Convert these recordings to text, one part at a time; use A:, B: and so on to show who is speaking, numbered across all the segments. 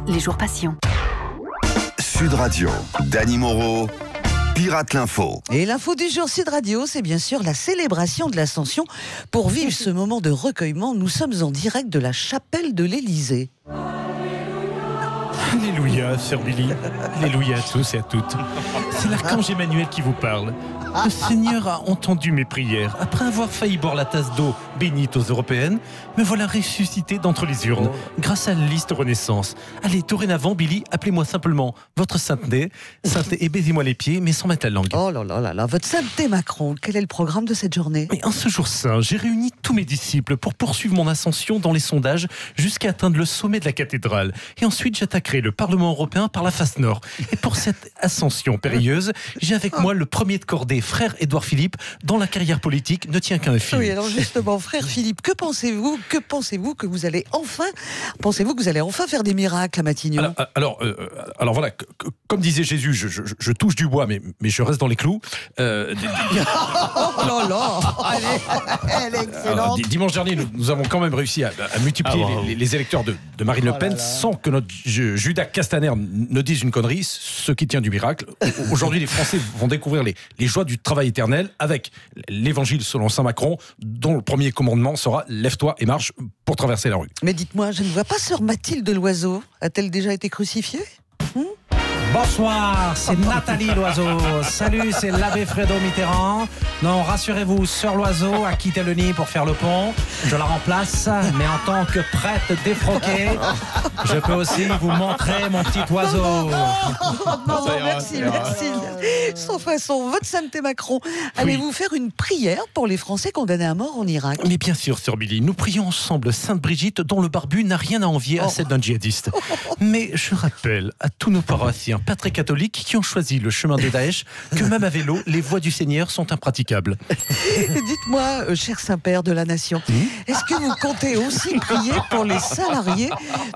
A: les jours passion.
B: Sud Radio, Dany Moreau, Pirate l'Info.
C: Et l'info du jour Sud Radio, c'est bien sûr la célébration de l'Ascension. Pour vivre ce moment de recueillement, nous sommes en direct de la chapelle de l'Élysée.
D: Alléluia, Sœur Billy. Alléluia à tous et à toutes. C'est l'archange Emmanuel qui vous parle. Le Seigneur a entendu mes prières. Après avoir failli boire la tasse d'eau bénite aux européennes, me voilà ressuscité d'entre les urnes, grâce à la liste Renaissance. Allez, dorénavant, Billy, appelez-moi simplement votre sainteté, et baisez-moi les pieds, mais sans mettre la langue.
C: Oh là là là là, votre sainteté Macron, quel est le programme de cette journée?
D: Mais en ce jour saint, j'ai réuni tous mes disciples pour poursuivre mon ascension dans les sondages jusqu'à atteindre le sommet de la cathédrale. Et ensuite, j'attaquerai le Parlement européen par la face nord. Et pour cette ascension périlleuse, j'ai avec moi le premier de cordée, frère Édouard Philippe, dont la carrière politique ne tient qu'à un fil.
C: Oui, alors justement, frère Philippe, que pensez-vous que vous allez enfin faire des miracles à Matignon?
D: Alors voilà, comme disait Jésus, je touche du bois, mais je reste dans les clous.
C: Oh là là, elle est excellente.
D: Alors, dimanche dernier, nous avons quand même réussi à multiplier les électeurs de Marine Le Pen sans que notre Judas Castaner ne dise une connerie, ce qui tient du miracle. Aujourd'hui, les Français vont découvrir les joies du travail éternel avec l'évangile selon saint Macron, dont le premier commandement sera « Lève-toi et marche » pour traverser la rue.
C: Mais dites-moi, je ne vois pas sœur Mathilde Loiseau. A-t-elle déjà été crucifiée?
E: Bonsoir, c'est Nathalie Loiseau. Salut, c'est l'abbé Fredo Mitterrand. Non, rassurez-vous, sœur Loiseau a quitté le nid pour faire le pont. Je la remplace, mais en tant que prêtre défroqué, je peux aussi vous montrer mon petit oiseau.
C: Non, merci. Sans façon, votre sainteté Macron, allez-vous faire une prière pour les Français condamnés à mort en Irak?
D: Mais bien sûr, sœur Billy, nous prions ensemble Sainte Brigitte, dont le barbu n'a rien à envier à celle d'un djihadiste. Mais je rappelle à tous nos paroissiens, prêtres et catholiques qui ont choisi le chemin de Daesh, que même à vélo, les voies du Seigneur sont impraticables.
C: Dites-moi, cher Saint-Père de la Nation, est-ce que vous comptez aussi prier pour les salariés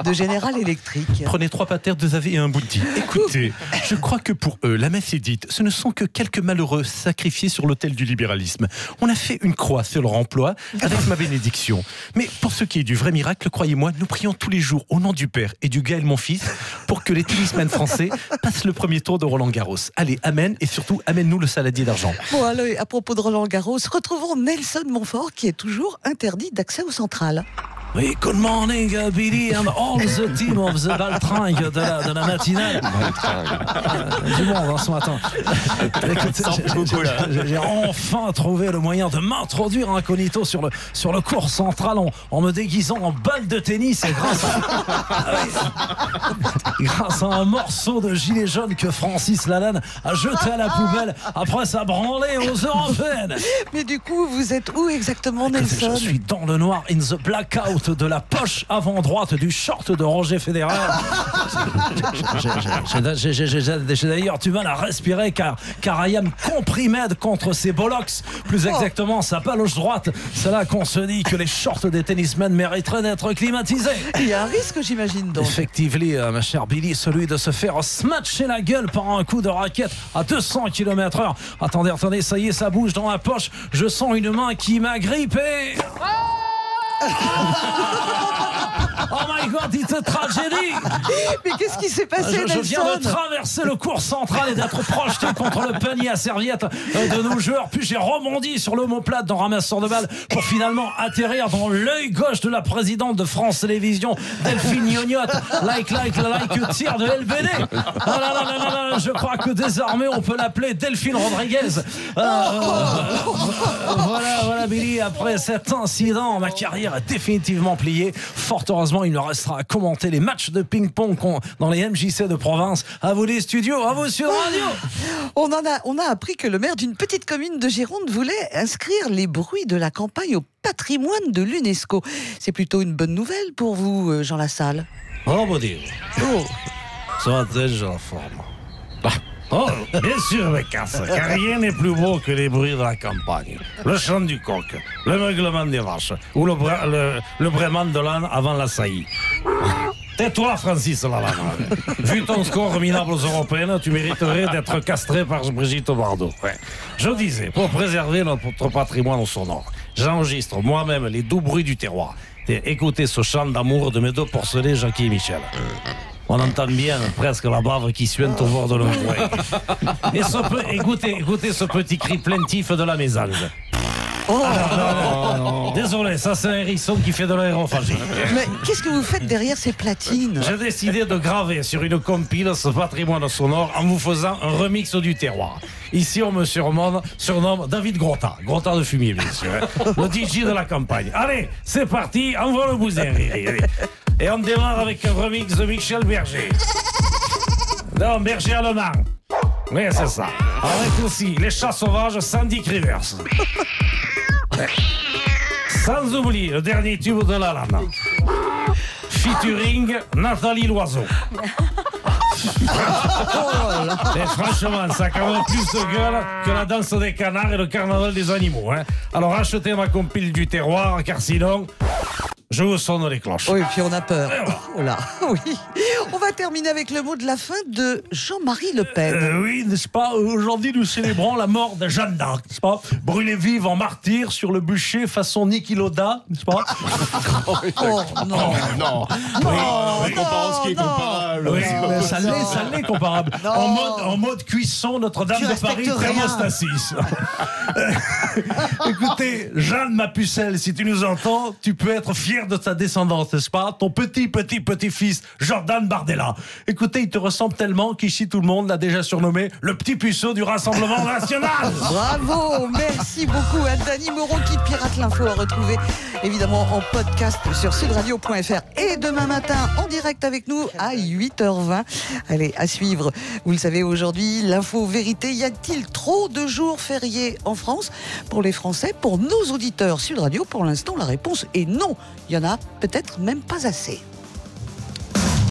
C: de General Electric?
D: Prenez 3 patères, 2 ave et un bounty. Écoutez, je crois que pour eux, la messe est dite. Ce ne sont que quelques malheureux sacrifiés sur l'autel du libéralisme. On a fait une croix sur leur emploi avec ma bénédiction. Mais pour ce qui est du vrai miracle, croyez-moi, nous prions tous les jours au nom du Père et du Gaël mon fils pour que les tennismen français passent le premier tour de Roland-Garros. Allez, amen, et surtout, amène-nous le saladier d'argent.
C: Bon, allez, à propos de Roland-Garros, retrouvons Nelson Montfort qui est toujours interdit d'accès au central.
E: Oui, good morning, Billy and all the team of the Baltringue de la matinale. Du monde, ce matin. J'ai enfin trouvé le moyen de m'introduire incognito sur le court central en me déguisant en balle de tennis et grâce à un morceau de gilet jaune que Francis Lalanne a jeté à la poubelle après sa branlée aux européennes.
C: Mais du coup, vous êtes où exactement, Nelson?
E: Je suis dans le noir, in the blackout de la poche avant droite du short de Roger Federer. J'ai d'ailleurs du mal à respirer car I am comprimé contre ses bollocks, plus exactement sa paloche droite. C'est là qu'on se dit que les shorts des tennismen mériteraient d'être climatisés.
C: Il y a un risque, j'imagine donc.
E: Effectivement, ma chère Billy, celui de se faire smatcher la gueule par un coup de raquette à 200 km/h. Attendez, ça y est, ça bouge dans la poche. Je sens une main qui m'a grippé. Oh my God, it's a tragédie!
C: Mais qu'est-ce qui s'est passé, Nelson?
E: Je viens de traverser le court central et d'être projeté contre le panier à serviettes de nos joueurs. Puis j'ai rebondi sur l'omoplate d'un ramasseur de balles pour finalement atterrir dans l'œil gauche de la présidente de France Télévisions, Delphine Gnognotte, like tir de LBD. Je crois que désormais on peut l'appeler Delphine Rodriguez. Voilà, Billy, après cet incident, ma carrière est définitivement pliée. Fort heureusement, il me restera à commenter les matchs de ping-pong dans les MJC de province. À vous les studios, à vous Sud Radio.
C: On a appris que le maire d'une petite commune de Gironde voulait inscrire les bruits de la campagne au patrimoine de l'UNESCO. C'est plutôt une bonne nouvelle pour vous, Jean Lassalle.
E: Oh, mon Dieu. Ça va déjà la forme. Oh, bien sûr, Bécasse, car rien n'est plus beau que les bruits de la campagne. Le chant du coq, le meuglement des vaches, ou le braiement de l'âne avant la saillie. Tais-toi, Francis Lalanne. Vu ton score minable aux européennes, tu mériterais d'être castré par Brigitte Bardot. Ouais. Je disais, pour préserver notre patrimoine sonore, j'enregistre moi-même les doux bruits du terroir. Et écoutez ce chant d'amour de mes deux porcelets, Jackie et Michel. On entend bien presque la bave qui suinte au bord de l'oreille. Et écoutez ce petit cri plaintif de la mésange. Non. Désolé, ça c'est un hérisson qui fait de l'aérophagie.
C: Mais qu'est-ce que vous faites derrière ces platines?
E: J'ai décidé de graver sur une compile ce patrimoine sonore en vous faisant un remix du terroir. Ici, on me surnomme David Grotta de fumier, bien sûr. Le DJ de la campagne. Allez, c'est parti, envoie le bousin. Et on démarre avec un remix de Michel Berger. Non, Berger allemand. Oui, c'est ça. Avec aussi Les Chats Sauvages, Sandy Rivers. Sans oublier le dernier tube de la Lana. Featuring Nathalie Loiseau. Et franchement, ça a quand même plus de gueule que la danse des canards et le carnaval des animaux. Hein. Alors achetez ma compile du terroir, car sinon, je vous sonne les cloches.
C: Oui, puis on a peur. Oh là, oui. On va terminer avec le mot de la fin de Jean-Marie Le Pen.
D: Oui, n'est-ce pas? Aujourd'hui, nous célébrons la mort de Jeanne d'Arc, n'est-ce pas? Brûlée vive en martyr sur le bûcher façon Niki Loda, n'est-ce pas?
C: Oh non.
A: Non. Oui, comparons ce qui est comparable.
D: Oui, mais ça l'est comparable. En mode cuisson, Notre-Dame
C: Tu
D: de Paris,
C: respectes rien.
D: thermostat 6. Écoutez, Jeanne, ma pucelle, si tu nous entends, tu peux être fier de ta descendance, n'est-ce pas? Ton petit-fils, Jordan Bardella. Écoutez, il te ressemble tellement qu'ici, tout le monde l'a déjà surnommé le petit puceau du Rassemblement National.
C: Bravo, merci beaucoup à Dany Moreau qui pirate l'info à retrouver évidemment en podcast sur sudradio.fr et demain matin en direct avec nous à 8h20. Allez, à suivre. Vous le savez aujourd'hui, l'info vérité. Y a-t-il trop de jours fériés en France pour les Français? Pour nos auditeurs Sud Radio, pour l'instant, la réponse est non. Il y en a peut-être même pas assez.